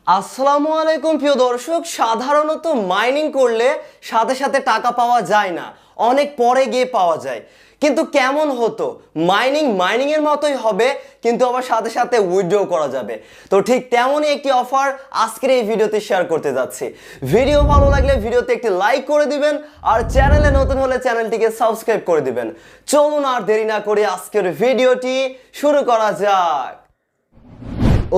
আসসালামু আলাইকুম প্রিয় দর্শক। সাধারণত মাইনিং করলে সাথে সাথে টাকা পাওয়া যায় না, অনেক পরে গিয়ে পাওয়া যায়। কিন্তু কেমন হতো মাইনিং এর মতোই হবে, কিন্তু আবার সাথে সাথে উইথড্র করা যাবে। তো ঠিক তেমনই একটি অফার আজকের এই ভিডিওতে শেয়ার করতে যাচ্ছি। ভিডিও ভালো লাগলে ভিডিওতে একটি লাইক করে দিবেন, আর চ্যানেলে নতুন হলে চ্যানেলটিকে সাবস্ক্রাইব করে দিবেন। চলুন আর দেরি না করে আজকের ভিডিওটি শুরু করা যাক।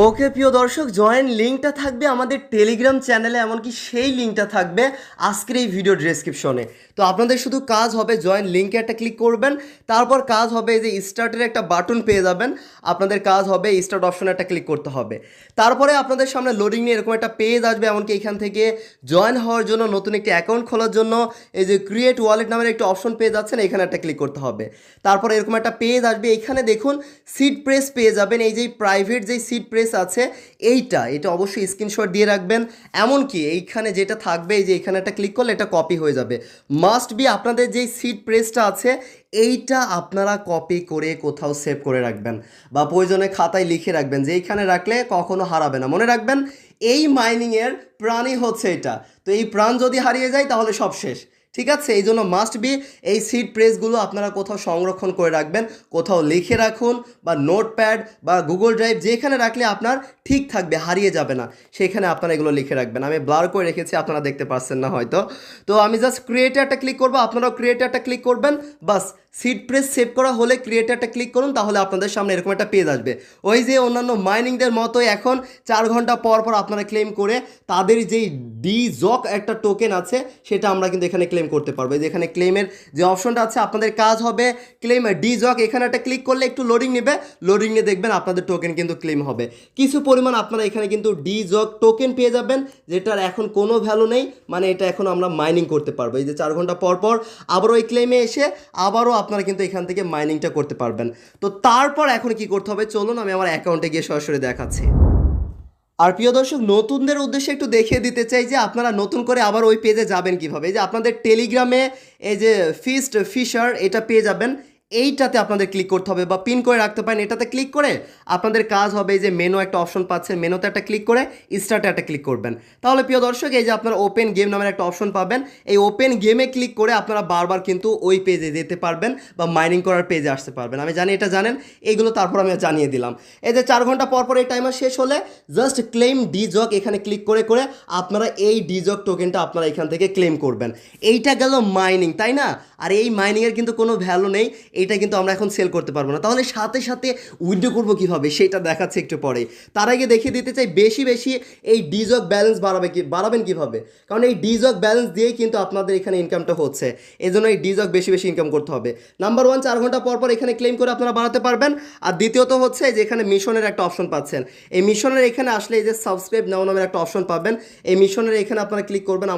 ওকে প্রিয় দর্শক, জয়েন লিঙ্কটা থাকবে আমাদের টেলিগ্রাম চ্যানেলে, এমনকি সেই লিঙ্কটা থাকবে আজকের এই ভিডিও ডেসক্রিপশনে। তো আপনাদের শুধু কাজ হবে জয়েন লিঙ্কে একটা ক্লিক করবেন, তারপর কাজ হবে এই যে স্টার্টের একটা বাটন পেয়ে যাবেন। আপনাদের কাজ হবে স্টার্ট অপশনে একটা ক্লিক করতে হবে। তারপরে আপনাদের সামনে লোডিং নিয়ে এরকম একটা পেজ আসবে, এমনকি এখান থেকে জয়েন হওয়ার জন্য, নতুন একটি অ্যাকাউন্ট খোলার জন্য এই যে ক্রিয়েট ওয়ালেট নামের একটা অপশন পেয়ে যাচ্ছেন, এখানে একটা ক্লিক করতে হবে। তারপরে এরকম একটা পেজ আসবে, এখানে দেখুন সিড প্রেস পেয়ে যাবেন। এই যে প্রাইভেট যেই সিড প্রেস আছে এটা অবশ্যই স্ক্রিনশট দিয়ে রাখবেন। এমনকি এইখানে যেটা থাকবে, এই যে এখানে একটা ক্লিক করলে এটা কপি হয়ে যাবে। মাস্ট বি আপনাদের যেই সিড প্রেসটা আছে এইটা আপনারা কপি করে কোথাও সেভ করে রাখবেন, বা প্রয়োজনে খাতায় লিখে রাখবেন, যে এইখানে রাখলে কখনো হারাবে না। মনে রাখবেন এই মাইনিংয়ের প্রাণই হচ্ছে এটা। তো এই প্রাণ যদি হারিয়ে যায় তাহলে সব শেষ, ঠিক আছে? এই জন্য মাস্ট বি এই সিড প্রেসগুলো আপনারা কোথাও সংরক্ষণ করে রাখবেন, কোথাও লিখে রাখুন, বা নোটপ্যাড বা গুগল ড্রাইভ, যেখানে রাখলে আপনার ঠিক থাকবে, হারিয়ে যাবে না, সেখানে আপনারা এগুলো লিখে রাখবেন। আমি ব্লার করে রেখেছি, আপনারা দেখতে পাচ্ছেন না হয়তো। তো আমি জাস্ট ক্রিয়েটে একটা ক্লিক করবো, আপনারাও ক্রিয়েটে একটা ক্লিক করবেন। বাস সিড প্রেস সেভ করা হলে ক্রিয়েটে একটা ক্লিক করুন, তাহলে আপনাদের সামনে এরকম একটা পেজ আসবে। ওই যে অন্যান্য মাইনিংদের মতোই এখন 4 ঘন্টা পর পর আপনারা ক্লেম করে তাদের যেই ডিজক একটা টোকেন আছে সেটা আমরা কিন্তু এখানে ক্লেম করতে পারবো। যেখানে ক্লেমের যে অপশনটা আছে, আপনাদের কাজ হবে ক্লেম ডিজক, এখানে একটা ক্লিক করলে একটু লোডিং নেবে, লোডিং নিয়ে দেখবেন আপনাদের টোকেন কিন্তু ক্লেম হবে। কিছু পরিমাণ আপনারা এখানে কিন্তু ডিজক টোকেন পেয়ে যাবেন, যেটার এখন কোনো ভ্যালু নেই, মানে এটা এখন আমরা মাইনিং করতে পারবো। এই যে 4 ঘন্টা পর পর আবারও ওই ক্লেমে এসে আবারও আপনারা কিন্তু এখান থেকে মাইনিংটা করতে পারবেন। তো তারপর এখন কি করতে হবে চলুন আমি আমার অ্যাকাউন্টে গিয়ে সরাসরি দেখাচ্ছি। আর প্রিয় দর্শক, নতুনদের উদ্দেশ্যে একটু দেখিয়ে দিতে চাই যে আপনারা নতুন করে আবার ওই পেজে যাবেন কিভাবে। এই যে আপনাদের টেলিগ্রামে এই যে ফিশার এটা পেয়ে যাবেন, এইটাতে আপনাদের ক্লিক করতে হবে, বা পিন করে রাখতে পারেন। এটাতে ক্লিক করে আপনাদের কাজ হবে এই যে মেনু একটা অপশন পাচ্ছেন, মেনুতে একটা ক্লিক করে স্টার্টে একটা ক্লিক করবেন। তাহলে প্রিয় দর্শক, এই যে আপনারা ওপেন গেম নামের একটা অপশন পাবেন, এই ওপেন গেমে ক্লিক করে আপনারা বারবার কিন্তু ওই পেজে যেতে পারবেন, বা মাইনিং করার পেজে আসতে পারবেন। আমি জানি এটা জানেন, এইগুলো তারপর আমি জানিয়ে দিলাম। এই যে 4 ঘন্টা পর পর এই টাইমার শেষ হলে জাস্ট ক্লেম ডিজক এখানে ক্লিক করে করে আপনারা এই ডিজক টোকেনটা আপনারা এখান থেকে ক্লেম করবেন। এইটা গেল মাইনিং, তাই না? আর এই মাইনিংয়ের কিন্তু কোনো ভ্যালু নেই, এইটা কিন্তু আমরা এখন সেল করতে পারবো না। তাহলে সাথে সাথে উইথড্র করবো কীভাবে সেটা দেখাচ্ছে একটু পরে। তার আগে দেখিয়ে দিতে চাই বেশি বেশি এই ডিজক ব্যালেন্স বাড়াবেন কীভাবে, কারণ এই ডিজক ব্যালেন্স দিয়েই কিন্তু আপনাদের এখানে ইনকামটা হচ্ছে। এই জন্য এই ডিজক বেশি বেশি ইনকাম করতে হবে। নাম্বার 1, 4 ঘন্টা পর পর এখানে ক্লেম করে আপনারা বাড়াতে পারবেন। আর দ্বিতীয়ত হচ্ছে যে এখানে মিশনের একটা অপশন পাচ্ছেন, এই মিশনের এখানে আসলে এই যে সাবস্ক্রাইব নাও নামের একটা অপশন পাবেন, এই মিশনের এখানে আপনারা ক্লিক করবেন।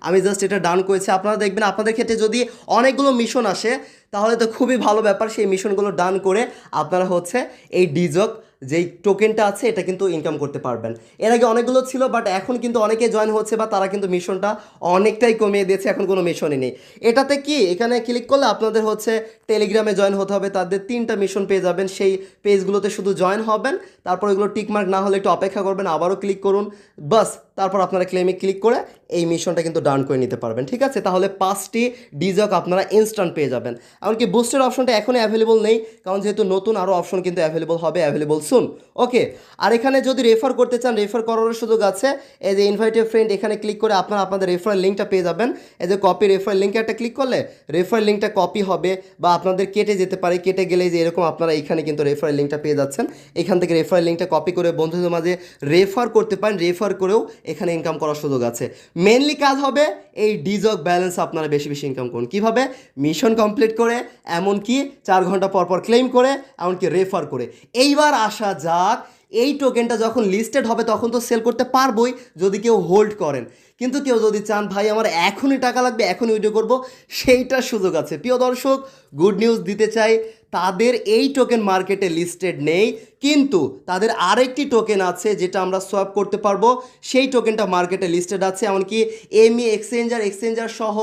আমি জাস্ট এটা ডান করেছি। আপনারা দেখবেন আপনাদের ক্ষেত্রে যদি অনেকগুলো মিশন আসে তাহলে তো খুবই ভালো ব্যাপার, সেই মিশনগুলো ডান করে আপনারা হচ্ছে এই ডিজক যেই টোকেনটা আছে এটা কিন্তু ইনকাম করতে পারবেন। এর আগে অনেকগুলো ছিল, বাট এখন কিন্তু অনেকে জয়েন হচ্ছে, বা তারা কিন্তু মিশনটা অনেকটাই কমিয়ে দিয়েছে, এখন কোনো মিশনই নেই। এটাতে কি এখানে ক্লিক করলে আপনাদের হচ্ছে টেলিগ্রামে জয়েন হতে হবে, তাদের 3টা মিশন পেয়ে যাবেন, সেই পেজগুলোতে শুধু জয়েন হবেন, তারপর এগুলো টিকমার্ক না হলে একটু অপেক্ষা করবেন, আবারও ক্লিক করুন, বাস তারপর আপনারা ক্লেমে ক্লিক করে এই মিশনটা কিন্তু ডান করে নিতে পারবেন, ঠিক আছে? তাহলে 5টি ডিজক আপনারা ইনস্ট্যান্ট পেয়ে যাবেন। এমনকি বুস্টের অপশনটা এখনই অ্যাভেলেবল নেই, কারণ যেহেতু নতুন আরও অপশন কিন্তু অ্যাভেলেবল সুন। ওকে, আর এখানে যদি রেফার করতে চান, রেফার করার সুযোগ আছে। এই যে ইনভাইট এ ফ্রেন্ড, এখানে ক্লিক করে আপনারা আপনাদের রেফারেল লিঙ্কটা পেয়ে যাবেন। এই যে কপি রেফারেল লিঙ্কে একটা ক্লিক করলে রেফারেল লিঙ্কটা কপি হবে, বা আপনাদের কেটে যেতে পারে, কেটে গেলে যে এরকম আপনারা এখানে কিন্তু রেফারেল লিঙ্কটা পেয়ে যাচ্ছেন। এখান থেকে রেফারেল লিঙ্কটা কপি করে বন্ধুদের মাঝে রেফার করতে পারেন, রেফার করেও এখানে ইনকাম করার সুযোগ আছে। মেনলি কাজ হবে এই ডিজক ব্যালেন্স আপনারা বেশি বেশি ইনকাম করুন। কীভাবে? মিশন কমপ্লিট করে, এমনকি 4 ঘন্টা পর পর ক্লেম করে, এমনকি রেফার করে। এইবার আসা যাক, এই টোকেনটা যখন লিস্টেড হবে তখন তো সেল করতে পারবোই যদি কেউ হোল্ড করেন, কিন্তু কেউ যদি চান ভাই আমার এখনই টাকা লাগবে, এখনই উইথড্র করবো, সেইটার সুযোগ আছে। প্রিয় দর্শক, গুড নিউজ দিতে চাই, তাদের এই টোকেন মার্কেটে লিস্টেড নেই, কিন্তু তাদের আরেকটি টোকেন আছে যেটা আমরা সোয়াপ করতে পারবো, সেই টোকেনটা মার্কেটে লিস্টেড আছে। এমনকি এমই এক্সচেঞ্জার সহ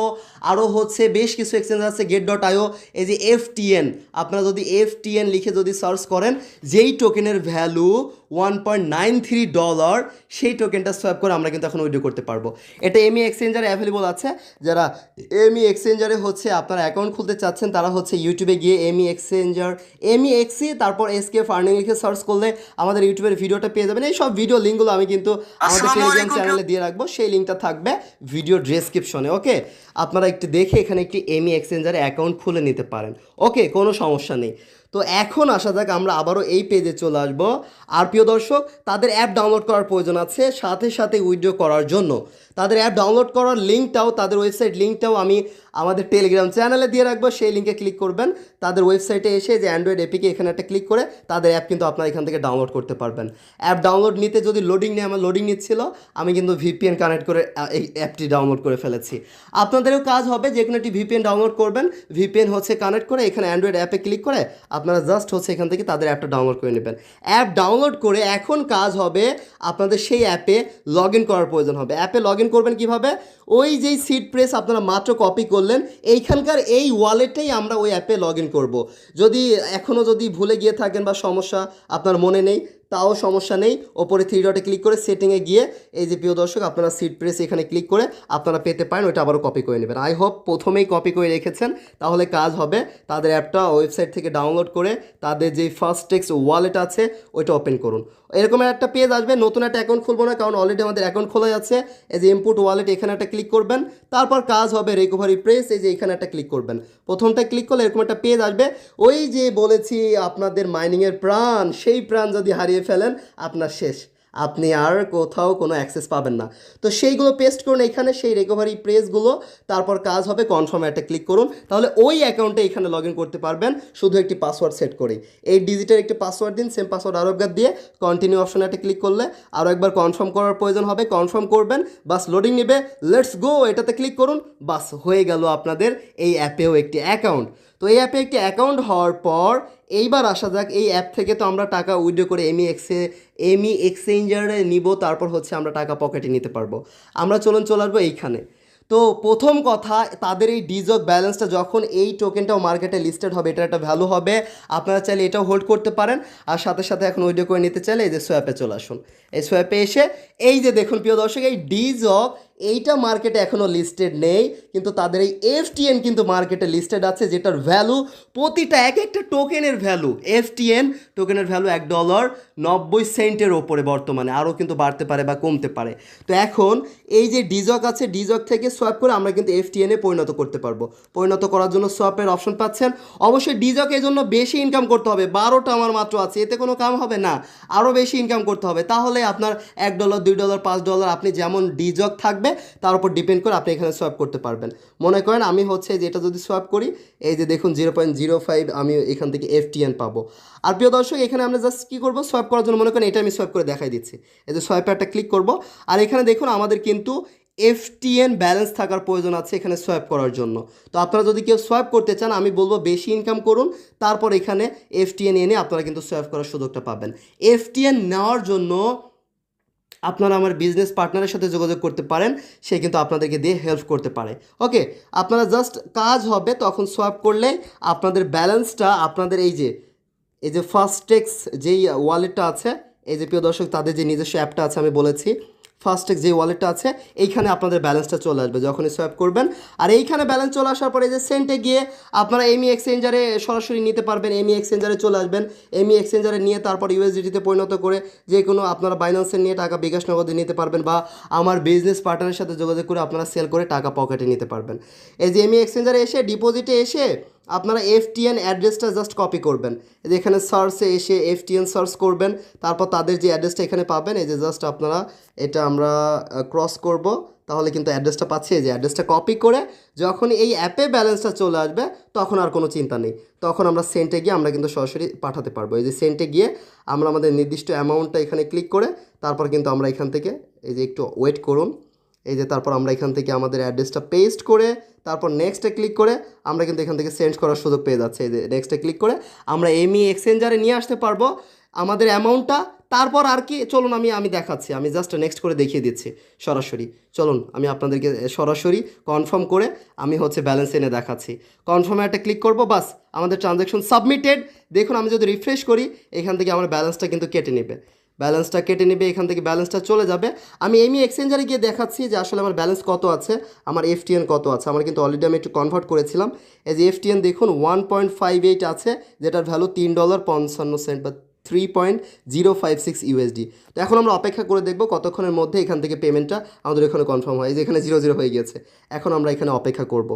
আরও হচ্ছে বেশ কিছু এক্সচেঞ্জ আছে, get.io, এই যে FTN, আপনারা যদি FTN লিখে যদি সার্চ করেন, যেই টোকেনের ভ্যালু $1.93 সেই টোকেনটা সোয়াপ করে আমরা কিন্তু এখন উইথড্র করতে পারবো। এটা এমি এক্সচেঞ্জারে অ্যাভেলেবল আছে। যারা এমি এক্সচেঞ্জারে হচ্ছে আপনারা অ্যাকাউন্ট খুলতে চাচ্ছেন তারা হচ্ছে ইউটিউবে গিয়ে এমি এক্সচেঞ্জার এমইএক্সি তারপর এসকে ফার্নিং লিখে সার্চ করলে আমাদের ইউটিউবের ভিডিওটা পেয়ে যাবেন। এই সব ভিডিও লিঙ্কগুলো আমি কিন্তু আমাদের টেলিগ্রাম চ্যানেলে দিয়ে রাখবো, সেই লিঙ্কটা থাকবে ভিডিও ডেসক্রিপশনে। ওকে, আপনারা একটু দেখে এখানে একটি এমি এক্সচেঞ্জারে অ্যাকাউন্ট খুলে নিতে পারেন। ওকে, কোনো সমস্যা নেই। তো এখন আসা যাক আমরা আবারও এই পেজে চলে আসবো। আর প্রিয় দর্শক, তাদের অ্যাপ ডাউনলোড করার প্রয়োজন আছে সাথে সাথে উইথড্র করার জন্য। তাদের অ্যাপ ডাউনলোড করার লিঙ্কটাও, তাদের ওয়েবসাইট লিঙ্কটাও আমি আমাদের টেলিগ্রাম চ্যানেলে দিয়ে রাখবো, সেই লিঙ্কে ক্লিক করবেন। তাদের ওয়েবসাইটে এসে যে অ্যান্ড্রয়েড এপিকে এখানে একটা ক্লিক করে তাদের অ্যাপ কিন্তু আপনারা এখান থেকে ডাউনলোড করতে পারবেন। অ্যাপ ডাউনলোড নিতে যদি লোডিং নেই, আমার লোডিং নিচ্ছিল, আমি কিন্তু ভিপিএন কানেক্ট করে এই অ্যাপটি ডাউনলোড করে ফেলেছি। আপনাদেরও কাজ হবে, যে কোনো একটি ভিপিএন ডাউনলোড করবেন, ভিপিএন হচ্ছে কানেক্ট করে এখানে অ্যান্ড্রয়েড অ্যাপে ক্লিক করে আপনারা জাস্ট হচ্ছে এখান থেকে তাদের অ্যাপটা ডাউনলোড করে নেবেন। অ্যাপ ডাউনলোড করে এখন কাজ হবে আপনাদের সেই অ্যাপে লগ ইন করার প্রয়োজন হবে। অ্যাপে লগ ইন করবেন কীভাবে? ওই যেই সিড প্রেস আপনারা মাত্র কপি করলেন, এইখানকার এই ওয়ালেটেই আমরা ওই অ্যাপে লগ ইন করবো। যদি এখনও যদি ভুলে গিয়ে থাকেন বা সমস্যা আপনার মনে নেই, তাও সমস্যা নেই, ওপরে থ্রি ডটে ক্লিক করে সেটিংয়ে গিয়ে এই যে প্রিয় দর্শক আপনারা সিড প্রেস এখানে ক্লিক করে আপনারা পেতে পারেন, ওইটা আবারও কপি করে নেবেন। আই হোপ প্রথমেই কপি করে রেখেছেন, তাহলে কাজ হবে। তাদের অ্যাপটা ওয়েবসাইট থেকে ডাউনলোড করে তাদের যে ফার্স্ট টেক্স ওয়ালেট আছে ওইটা ওপেন করুন। এরকম একটা পেজ আসবে। নতুন একটা অ্যাকাউন্ট খুলবো না, কারণ অলরেডি আমাদের অ্যাকাউন্ট খোলা যাচ্ছে। এই যে ইনপুট ওয়ালেট এখানে একটা ক্লিক করবেন, তারপর কাজ হবে রিকভারি প্রেস, এই যে এখানে একটা ক্লিক করবেন। প্রথমটা ক্লিক করলে এরকম একটা পেজ আসবে। ওই যে বলেছি আপনাদের মাইনিংয়ের প্রাণ, সেই প্রাণ যদি হারিয়ে ফেলেন আপনার শেষ, আপনি আর কোথাও কোনো অ্যাক্সেস পাবেন না। তো সেইগুলো পেস্ট করুন এখানে, সেই রিকভারি প্রেসগুলো। তারপর কাজ হবে কনফার্মে একটা ক্লিক করুন, তাহলে ওই অ্যাকাউন্টে এখানে লগ ইন করতে পারবেন শুধু একটি পাসওয়ার্ড সেট করেই। এই ডিজিটের একটি পাসওয়ার্ড দিন, সেম পাসওয়ার্ড আরও একবার দিয়ে কন্টিনিউ অপশনে একটা ক্লিক করলে আরও একবার কনফার্ম করার প্রয়োজন হবে। কনফার্ম করবেন, বাস লোডিং নেবে, লেটস গো, এটাতে ক্লিক করুন, বাস হয়ে গেল আপনাদের এই অ্যাপেও একটি অ্যাকাউন্ট। তো এই অ্যাপে একটি অ্যাকাউন্ট হওয়ার পর এইবার আসা যাক, এই অ্যাপ থেকে তো আমরা টাকা উইথড্র করে এমি এক্সচেঞ্জারে নিব, তারপর হচ্ছে আমরা টাকা পকেটে নিতে পারবো। আমরা চলে আসবো এইখানে। তো প্রথম কথা, তাদের এই ডিজক ব্যালেন্সটা যখন এই টোকেনটাও মার্কেটে লিস্টেড হবে, এটার একটা ভ্যালু হবে। আপনারা চাইলে এটাও হোল্ড করতে পারেন, আর সাথে সাথে এখন উইথড্র করে নিতে চাইলে এই যে সোয়াপে চলে আসুন। এই সোয়াপে এসে এই যে দেখুন প্রিয় দর্শক, এই ডিজক এইটা মার্কেটে এখনও লিস্টেড নেই, কিন্তু তাদের এই এফটিএন কিন্তু মার্কেটে লিস্টেড আছে, যেটার ভ্যালু প্রতিটা এক একটা টোকেনের ভ্যালু, এফটিএন টোকেনের ভ্যালু $1.90 ওপরে বর্তমানে, আরও কিন্তু বাড়তে পারে বা কমতে পারে। তো এখন এই যে ডিজক আছে, ডিজক থেকে সোয়াপ করে আমরা কিন্তু এফটিএনে পরিণত করতে পারবো। পরিণত করার জন্য সোয়াপের অপশন পাচ্ছেন। অবশ্যই ডিজক এই জন্য বেশি ইনকাম করতে হবে, 12টা আমার মাত্র আছে, এতে কোনো কাম হবে না, আরও বেশি ইনকাম করতে হবে। তাহলে আপনার $1, $2, $5 আপনি যেমন ডিজক থাকবে তার উপর ডিপেন্ড করে আপনি এখানে সোয়াপ করতে পারবেন। মনে করেন আমি হচ্ছে যে এটা যদি সোয়াপ করি, এই যে দেখুন 0.05 আমি এখান থেকে এফটিএন পাবো। আর প্রিয় দর্শক, এখানে আমরা জাস্ট কী করবো, সোয়াপ করার জন্য মনে করেন এটা আমি সোয়াপ করে দেখাই দিচ্ছি। এই যে সোয়াপে একটা ক্লিক করব, আর এখানে দেখুন আমাদের কিন্তু এফটিএন ব্যালেন্স থাকার প্রয়োজন আছে এখানে সোয়াপ করার জন্য। তো আপনারা যদি কেউ সোয়াপ করতে চান, আমি বলবো বেশি ইনকাম করুন, তারপর এখানে এফটিএন এনে আপনারা কিন্তু সোয়াপ করার সুযোগটা পাবেন। এফটিএন নেওয়ার জন্য আপনারা আমার বিজনেস পার্টনারের সাথে যোগাযোগ করতে পারেন, সে কিন্তু আপনাদেরকে দিয়ে হেল্প করতে পারে। ওকে, আপনারা জাস্ট কাজ হবে তখন সোয়াপ করলে আপনাদের ব্যালেন্সটা আপনাদের এই যে ফার্স্টেক্স যেই ওয়ালেটটা আছে, এই যে প্রিয় দর্শক তাদের যে নিজস্ব অ্যাপটা আছে আমি বলেছি, ফার্স্টেক্স যে ওয়ালেটটা আছে, এইখানে আপনাদের ব্যালেন্সটা চলে আসবে যখনই সোয়াপ করবেন। আর এইখানে ব্যালেন্স চলে আসার পরে যে সেন্টে গিয়ে আপনারা এমি এক্সচেঞ্জারে সরাসরি নিতে পারবেন। এমি এক্সচেঞ্জারে চলে আসবেন, এমি এক্সচেঞ্জারে নিয়ে তারপর ইউএসডিটিতে পরিণত করে যে কোনো আপনারা বাইন্যান্সে নিয়ে টাকা বিকাশ নগদে নিতে পারবেন, বা আমার বিজনেস পার্টনারের সাথে যোগাযোগ করে আপনারা সেল করে টাকা পকেটে নিতে পারবেন। এই যে এমি এক্সচেঞ্জারে এসে ডিপোজিটে এসে আপনারা এফটিএন অ্যাড্রেসটা জাস্ট কপি করবেন, এখানে সার্চে এসে এফটিএন সার্চ করবেন, তারপর তাদের যে অ্যাড্রেসটা এখানে পাবেন, এই যে জাস্ট আপনারা এটা আমরা ক্রস করব, তাহলে কিন্তু অ্যাড্রেসটা পাচ্ছি। এই যে অ্যাড্রেসটা কপি করে যখন এই অ্যাপে ব্যালেন্সটা চলে আসবে তখন আর কোনো চিন্তা নেই, তখন আমরা সেন্টে গিয়ে আমরা কিন্তু সরাসরি পাঠাতে পারবো। এই যে সেন্টে গিয়ে আমরা আমাদের নির্দিষ্ট অ্যামাউন্টটা এখানে ক্লিক করে তারপর কিন্তু আমরা এখান থেকে এই যে একটু ওয়েট করুন, এই যে তারপর আমরা এখান থেকে আমাদের অ্যাড্রেসটা পেস্ট করে তারপর নেক্সটে ক্লিক করে আমরা কিন্তু এখান থেকে সেন্ড করার সুযোগ পেয়ে যাচ্ছে। এই যে নেক্সটে ক্লিক করে আমরা এমি এক্সচেঞ্জারে নিয়ে আসতে পারবো আমাদের অ্যামাউন্টটা। তারপর আর কি, চলুন আমি দেখাচ্ছি, আমি জাস্ট নেক্সট করে দেখিয়ে দিচ্ছি সরাসরি। চলুন আমি আপনাদেরকে সরাসরি কনফার্ম করে আমি হচ্ছে ব্যালেন্স এনে দেখাচ্ছি। কনফার্মে একটা ক্লিক করব, বাস আমাদের ট্রানজ্যাকশন সাবমিটেড। দেখুন আমি যদি রিফ্রেশ করি এখান থেকে আমার ব্যালেন্সটা কিন্তু কেটে নেবে, ব্যালেন্সটা কেটে নেবে, এখান থেকে ব্যালেন্সটা চলে যাবে। আমি এমই এক্সচেঞ্জারে গিয়ে দেখাচ্ছি যে আসলে আমার ব্যালেন্স কত আছে, আমার এফটিএন কত আছে। আমার কিন্তু অলরেডি আমি একটু কনভার্ট করেছিলাম। এই যে এফটিএন দেখুন 1.58 আছে, যেটার ভ্যালু $3.55 বা 3.056 ইউএসডি। তো এখন আমরা অপেক্ষা করে দেখব কতক্ষণের মধ্যে এখান থেকে পেমেন্টটা আমাদের এখানে কনফার্ম হয়। যে এখানে 00 হয়ে গিয়েছে, এখন আমরা এখানে অপেক্ষা করব।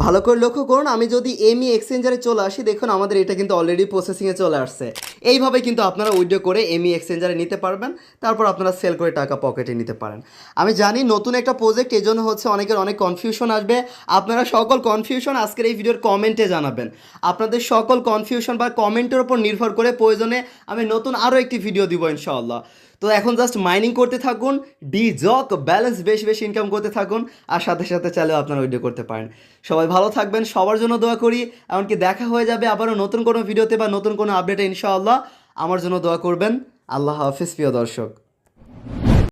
ভালো করে লক্ষ্য করুন, আমি যদি এমই এক্সচেঞ্জারে চলে আসি, দেখুন আমাদের এটা কিন্তু অলরেডি প্রসেসিংয়ে চলে আসছে। এইভাবে কিন্তু আপনারা উইথড্র করে এমই এক্সচেঞ্জারে নিতে পারবেন, তারপর আপনারা সেল করে টাকা পকেটে নিতে পারেন। আমি জানি নতুন একটা প্রজেক্ট, এই জন্য হচ্ছে অনেকের অনেক কনফিউশন আসবে। আপনারা সকল কনফিউশন আজকের এই ভিডিওর কমেন্টে জানাবেন। আপনাদের সকল কনফিউশন বা কমেন্টের উপর নির্ভর করে প্রয়োজনে আমি নতুন আরও একটি ভিডিও দিব ইনশাআল্লাহ। তো এখন জাস্ট মাইনিং করতে থাকুন, ডিজক ব্যালেন্স বেশি বেশি ইনকাম করতে থাকুন, আর সাথে সাথে চাইলেও আপনারা উইথড্র করতে পারেন। সবাই ভালো থাকবেন, সবার জন্য দোয়া করি। এমনকি দেখা হয়ে যাবে আবারও নতুন কোনো ভিডিওতে বা নতুন কোনো আপডেটে ইনশাআল্লাহ। আমার জন্য দোয়া করবেন। আল্লাহ হাফিজ প্রিয় দর্শক।